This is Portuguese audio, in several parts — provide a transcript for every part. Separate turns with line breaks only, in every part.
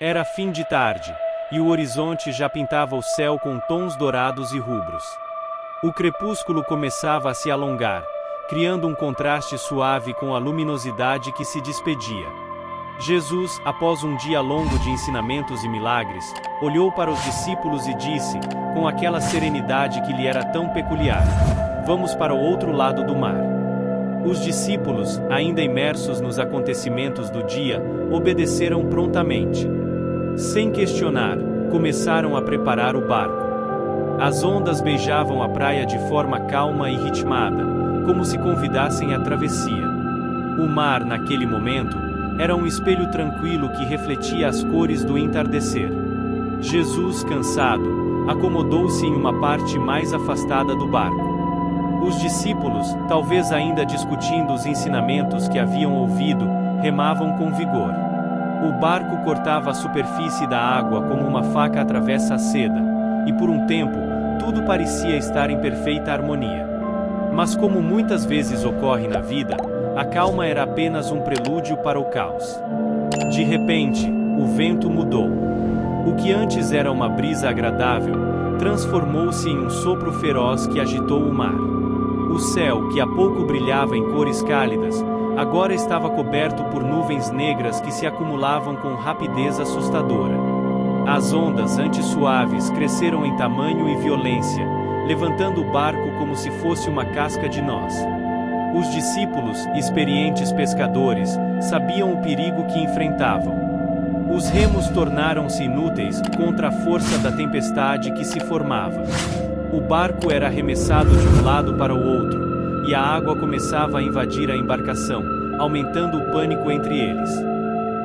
Era fim de tarde, e o horizonte já pintava o céu com tons dourados e rubros. O crepúsculo começava a se alongar, criando um contraste suave com a luminosidade que se despedia. Jesus, após um dia longo de ensinamentos e milagres, olhou para os discípulos e disse, com aquela serenidade que lhe era tão peculiar: "Vamos para o outro lado do mar." Os discípulos, ainda imersos nos acontecimentos do dia, obedeceram prontamente. Sem questionar, começaram a preparar o barco. As ondas beijavam a praia de forma calma e ritmada, como se convidassem à travessia. O mar, naquele momento, era um espelho tranquilo que refletia as cores do entardecer. Jesus, cansado, acomodou-se em uma parte mais afastada do barco. Os discípulos, talvez ainda discutindo os ensinamentos que haviam ouvido, remavam com vigor. O barco cortava a superfície da água como uma faca atravessa a seda, e por um tempo, tudo parecia estar em perfeita harmonia. Mas como muitas vezes ocorre na vida, a calma era apenas um prelúdio para o caos. De repente, o vento mudou. O que antes era uma brisa agradável, transformou-se em um sopro feroz que agitou o mar. O céu, que há pouco brilhava em cores cálidas, agora estava coberto por nuvens negras que se acumulavam com rapidez assustadora. As ondas, antes suaves, cresceram em tamanho e violência, levantando o barco como se fosse uma casca de noz. Os discípulos, experientes pescadores, sabiam o perigo que enfrentavam. Os remos tornaram-se inúteis contra a força da tempestade que se formava. O barco era arremessado de um lado para o outro, e a água começava a invadir a embarcação, aumentando o pânico entre eles.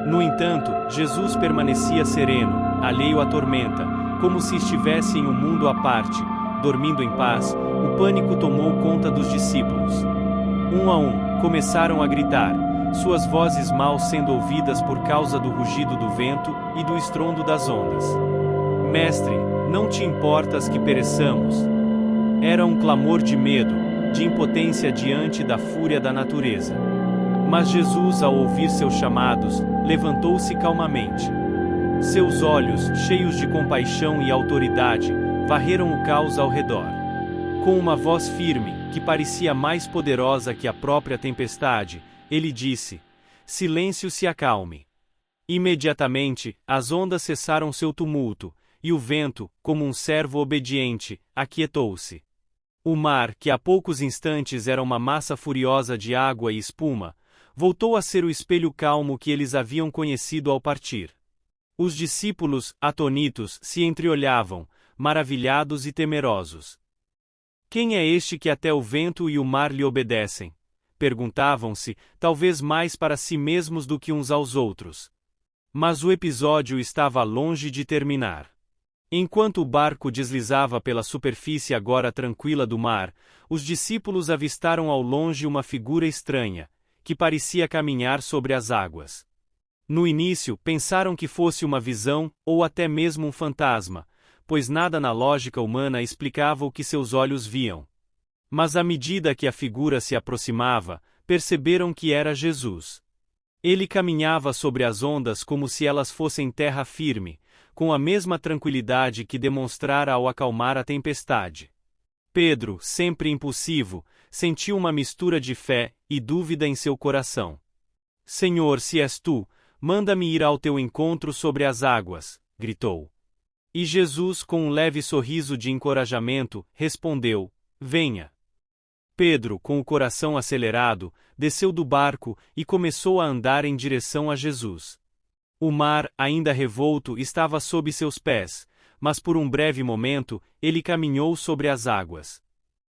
No entanto, Jesus permanecia sereno, alheio à tormenta, como se estivesse em um mundo à parte, dormindo em paz. O pânico tomou conta dos discípulos. Um a um, começaram a gritar, suas vozes mal sendo ouvidas por causa do rugido do vento e do estrondo das ondas. "Mestre, não te importas que pereçamos?" Era um clamor de medo, de impotência diante da fúria da natureza. Mas Jesus, ao ouvir seus chamados, levantou-se calmamente. Seus olhos, cheios de compaixão e autoridade, varreram o caos ao redor. Com uma voz firme, que parecia mais poderosa que a própria tempestade, ele disse: "Silêncio, se acalme." Imediatamente, as ondas cessaram seu tumulto, e o vento, como um servo obediente, aquietou-se. O mar, que há poucos instantes era uma massa furiosa de água e espuma, voltou a ser o espelho calmo que eles haviam conhecido ao partir. Os discípulos, atônitos, se entreolhavam, maravilhados e temerosos. "Quem é este que até o vento e o mar lhe obedecem?" perguntavam-se, talvez mais para si mesmos do que uns aos outros. Mas o episódio estava longe de terminar. Enquanto o barco deslizava pela superfície agora tranquila do mar, os discípulos avistaram ao longe uma figura estranha, que parecia caminhar sobre as águas. No início, pensaram que fosse uma visão, ou até mesmo um fantasma, pois nada na lógica humana explicava o que seus olhos viam. Mas à medida que a figura se aproximava, perceberam que era Jesus. Ele caminhava sobre as ondas como se elas fossem terra firme, com a mesma tranquilidade que demonstrara ao acalmar a tempestade. Pedro, sempre impulsivo, sentiu uma mistura de fé e dúvida em seu coração. "Senhor, se és tu, manda-me ir ao teu encontro sobre as águas", gritou. E Jesus, com um leve sorriso de encorajamento, respondeu: "Venha." Pedro, com o coração acelerado, desceu do barco e começou a andar em direção a Jesus. O mar, ainda revolto, estava sob seus pés, mas por um breve momento, ele caminhou sobre as águas.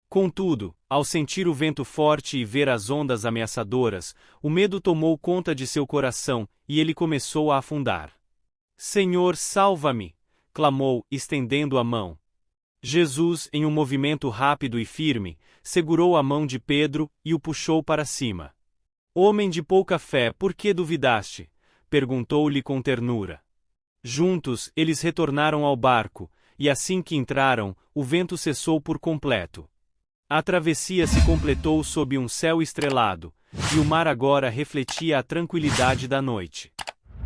Contudo, ao sentir o vento forte e ver as ondas ameaçadoras, o medo tomou conta de seu coração, e ele começou a afundar. "Senhor, salva-me!" clamou, estendendo a mão. Jesus, em um movimento rápido e firme, segurou a mão de Pedro e o puxou para cima. "Homem de pouca fé, por que duvidaste?" perguntou-lhe com ternura. Juntos, eles retornaram ao barco, e assim que entraram, o vento cessou por completo. A travessia se completou sob um céu estrelado, e o mar agora refletia a tranquilidade da noite.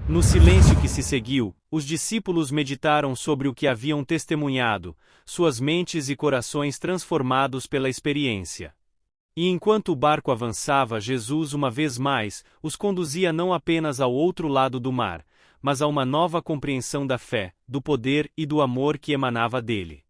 No silêncio que se seguiu, Os discípulos meditaram sobre o que haviam testemunhado, suas mentes e corações transformados pela experiência. E enquanto o barco avançava, Jesus uma vez mais os conduzia não apenas ao outro lado do mar, mas a uma nova compreensão da fé, do poder e do amor que emanava dele.